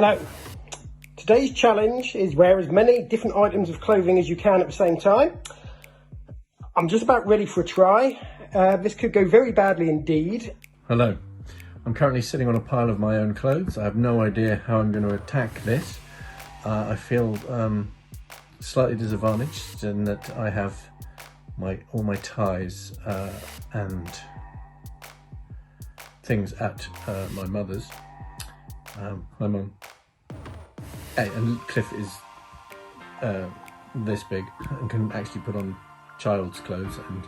Hello. Today's challenge is wear as many different items of clothing as you can at the same time. I'm just about ready for a try. This could go very badly indeed. Hello. I'm currently sitting on a pile of my own clothes. I have no idea how I'm going to attack this. I feel slightly disadvantaged in that I have all my ties and things at my mother's. Hi Mum. Hey, and Cliff is this big and can actually put on child's clothes and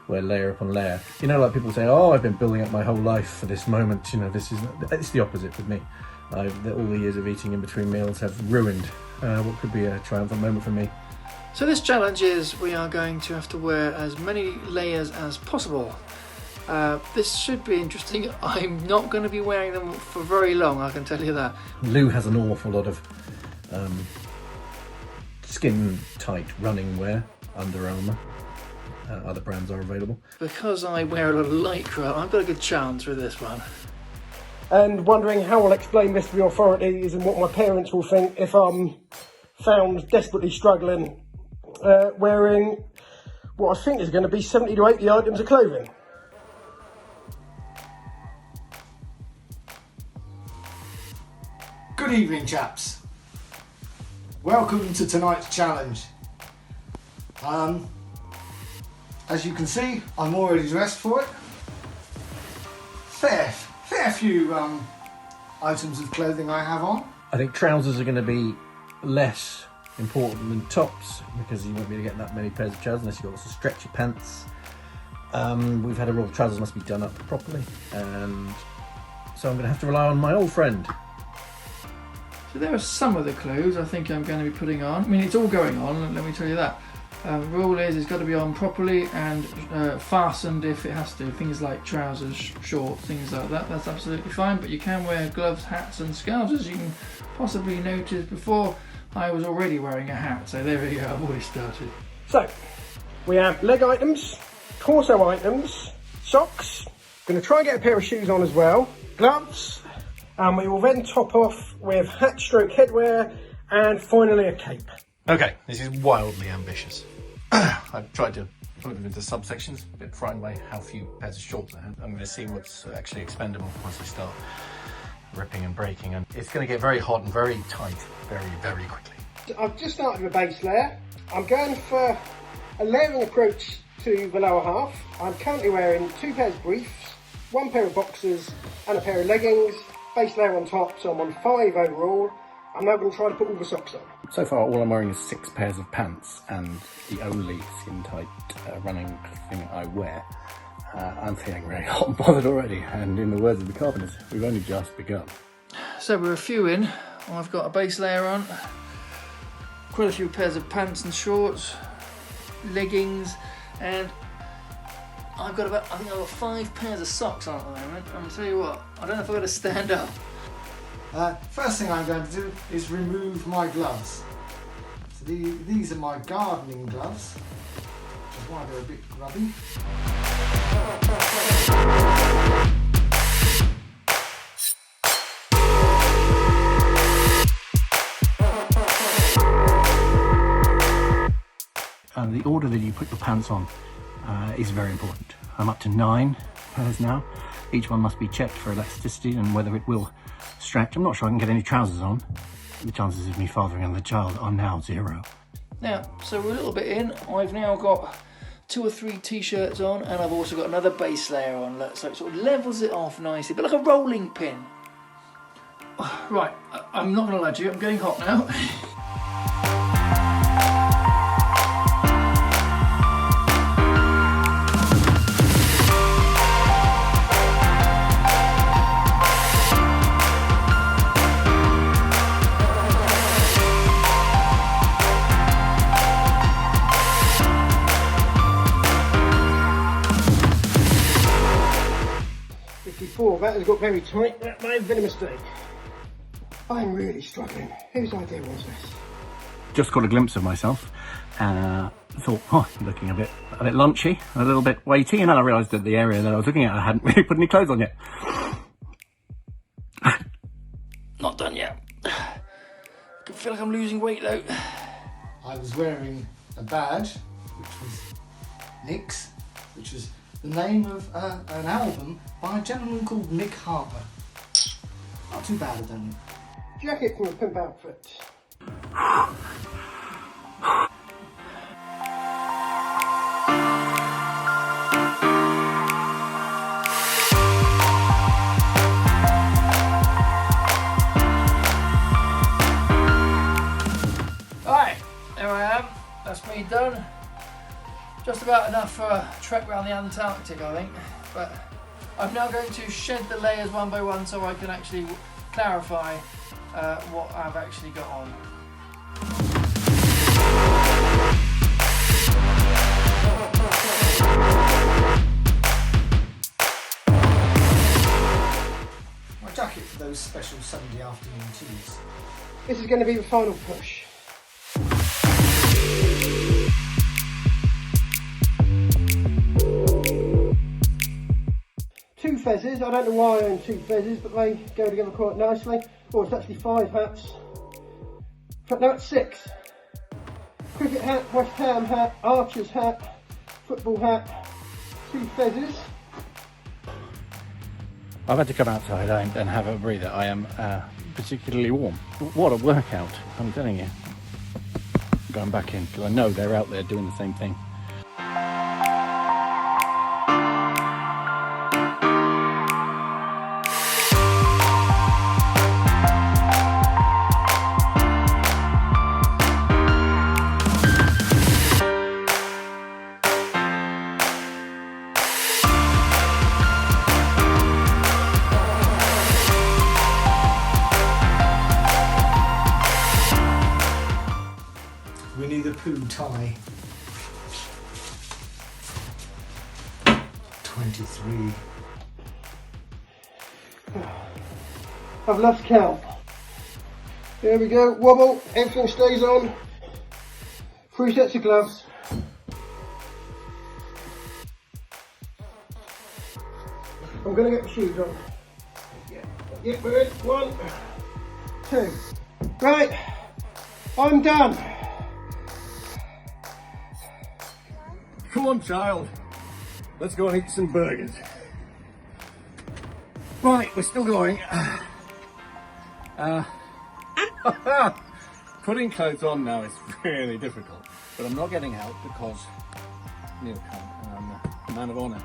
wear layer upon layer. You know, like people say, oh, I've been building up my whole life for this moment. You know, it's the opposite with me. All the years of eating in between meals have ruined what could be a triumphant moment for me. So this challenge is we are going to have to wear as many layers as possible. This should be interesting. I'm not going to be wearing them for very long, I can tell you that. Lou has an awful lot of skin tight running wear, Under Armour. Other brands are available. Because I wear a lot of lycra, I've got a good chance with this one. And wondering how I'll explain this to the authorities and what my parents will think if I'm found desperately struggling wearing what I think is going to be 70 to 80 items of clothing. Good evening, chaps. Welcome to tonight's challenge. As you can see, I'm already dressed for it. Fair few items of clothing I have on. I think trousers are going to be less important than tops because you won't be able to get that many pairs of trousers unless you've got lots of stretchy pants. We've had a rule, trousers must be done up properly, and so I'm going to have to rely on my old friend. So there are some of the clothes I think I'm going to be putting on. I mean, it's all going on, let me tell you that. The rule is it's got to be on properly and fastened if it has to. Things like trousers, shorts, things like that, that's absolutely fine. But you can wear gloves, hats and scarves, as you can possibly notice. Before, I was already wearing a hat, so there we go, I've already started. So, we have leg items, torso items, socks, going to try and get a pair of shoes on as well, gloves, and we will then top off with hat stroke headwear and finally a cape. Okay, this is wildly ambitious. I've tried to put them into subsections, a bit frightened by how few pairs of shorts I have. I'm going to see what's actually expendable once I start ripping and breaking, and it's going to get very hot and very tight very, very quickly. I've just started with a base layer. I'm going for a layering approach to the lower half. I'm currently wearing 2 pairs of briefs, 1 pair of boxers and a pair of leggings, base layer on top, so I'm on 5 overall. I'm now going to try to put all the socks on. So far all I'm wearing is 6 pairs of pants and the only skin tight running thing I wear. I'm feeling very hot and bothered already, and in the words of the Carpenters, we've only just begun. So we're a few in. I've got a base layer on, quite a few pairs of pants and shorts, leggings, and I've got I think I've got 5 pairs of socks on at the moment. I'm going to tell you what, I don't know if I've got to stand up. First thing I'm going to do is remove my gloves. So these are my gardening gloves, which is why they're a bit grubby. The order that you put your pants on is very important. I'm up to 9 pairs now. Each one must be checked for elasticity and whether it will stretch. I'm not sure I can get any trousers on. The chances of me fathering another child are now 0. Now, so we're a little bit in. I've now got 2 or 3 t-shirts on, and I've also got another base layer on, so it sort of levels it off nicely, but like a rolling pin. Right, I'm not going to lie to you, I'm getting hot now. That has got very tight. That may have been a mistake. I'm really struggling. Whose idea was this? Just got a glimpse of myself. Thought, oh, looking a bit lunchy, a little bit weighty, and then I realised that the area that I was looking at, I hadn't really put any clothes on yet. Not done yet. feel like I'm losing weight though. I was wearing a badge, which was Nick's, which was the name of an album by a gentleman called Nick Harper. Not too bad, I don't think. Jacket from a pimp outfit. Right, there I am. That's me done. Just about enough for a trek around the Antarctic, I think. But I'm now going to shed the layers one by one so I can actually clarify what I've actually got on. My jacket for those special Sunday afternoon teas. This is going to be the final push. Two fezzes. I don't know why I own two fezzes, but they go together quite nicely. Oh, it's actually 5 hats. No, it's 6. Cricket hat, West Ham hat, Archer's hat, football hat, 2 fezzes. I've had to come outside and have a breather. I am particularly warm. What a workout, I'm telling you. Going back in, because I know they're out there doing the same thing. Winnie the Pooh tie. 23. I've lost count. There we go, wobble, everything stays on. 3 sets of gloves. I'm going to get the shoes on. Yeah, we're in. 1, 2. Right, I'm done. Come on, child. Let's go and eat some burgers. Right, we're still going. Putting clothes on now is really difficult, but I'm not getting out because Neil can't, and I'm a man of honour.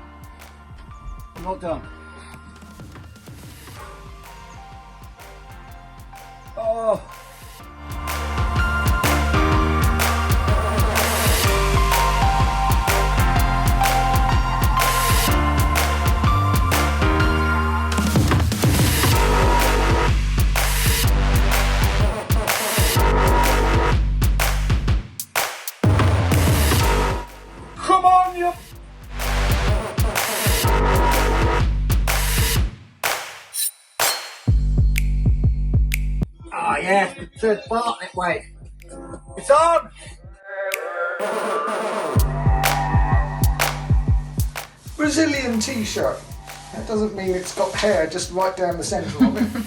I'm not done. Oh. Come on, you. Oh yeah, third Bartlett way. It's on! Brazilian t-shirt. That doesn't mean it's got hair just right down the centre of it.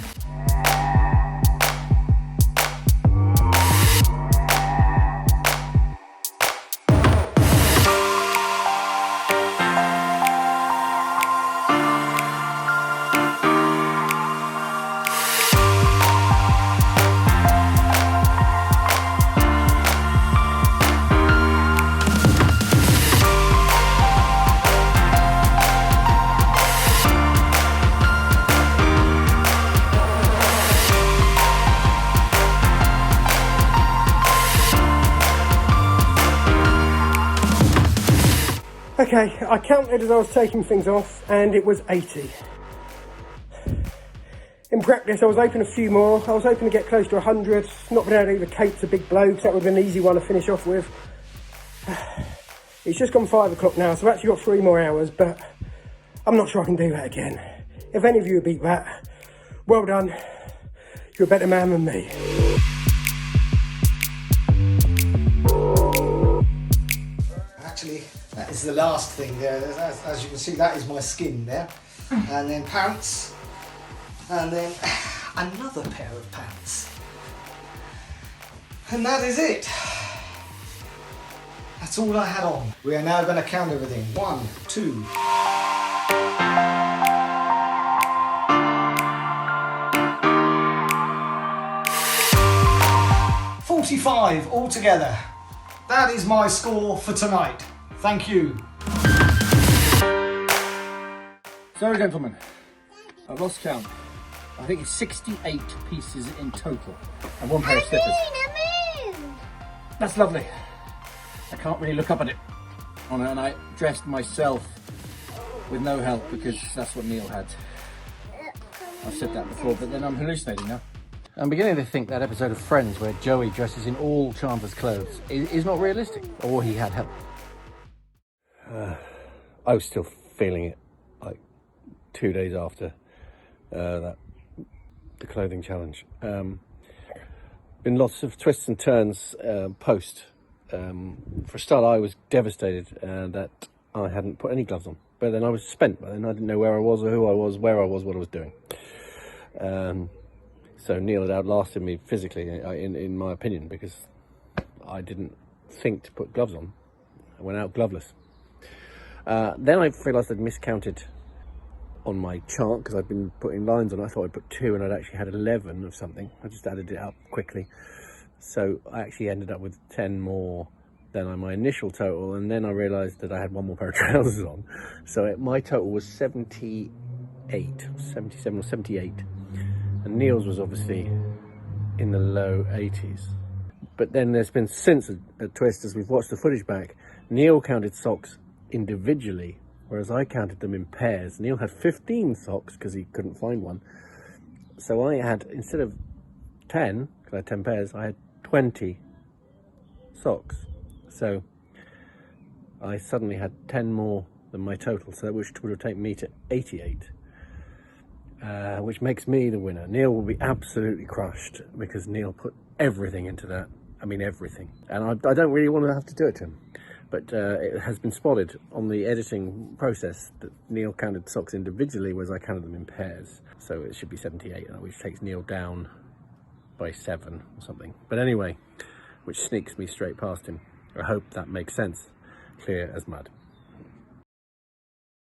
Okay, I counted as I was taking things off and it was 80. In practice I was hoping a few more. I was hoping to get close to 100. Not been able to either cape's a big blow because that would have been an easy one to finish off with. It's just gone 5 o'clock now, so I've actually got 3 more hours, but I'm not sure I can do that again. If any of you beat that, well done. You're a better man than me. Actually, that is the last thing there. As you can see, that is my skin there. And then pants. And then another pair of pants. And that is it. That's all I had on. We are now going to count everything. 1, 2. 45 altogether. That is my score for tonight. Thank you. So, gentlemen, I've lost count. I think it's 68 pieces in total, and 1 pair of slippers. That's lovely. I can't really look up at it. And I dressed myself with no help because that's what Neil had. I've said that before, but then I'm hallucinating now. I'm beginning to think that episode of Friends where Joey dresses in all Chandler's clothes is not realistic, or he had help. I was still feeling it, like 2 days after the clothing challenge. Been lots of twists and turns post. For a start, I was devastated that I hadn't put any gloves on. But then I was spent. By then I didn't know where I was or who I was, where I was, what I was doing. So Neil had outlasted me physically, in my opinion, because I didn't think to put gloves on. I went out gloveless. Then I realised I'd miscounted on my chart because I'd been putting lines on. I thought I'd put 2 and I'd actually had 11 of something. I just added it up quickly. So I actually ended up with 10 more than my initial total, and then I realised that I had 1 more pair of trousers on. So my total was 78, 77 or 78. And Neil's was obviously in the low 80s. But then there's been since a twist as we've watched the footage back. Neil counted socks individually, whereas I counted them in pairs. Neil had 15 socks because he couldn't find one. So I had, instead of 10, because I had 10 pairs, I had 20 socks. So I suddenly had 10 more than my total, so which would have taken me to 88. Which makes me the winner. Neil will be absolutely crushed because Neil put everything into that. I mean, everything. And I don't really want to have to do it to him. But it has been spotted on the editing process that Neil counted socks individually, whereas I counted them in pairs. So it should be 78, which takes Neil down by 7 or something. But anyway, which sneaks me straight past him. I hope that makes sense. Clear as mud.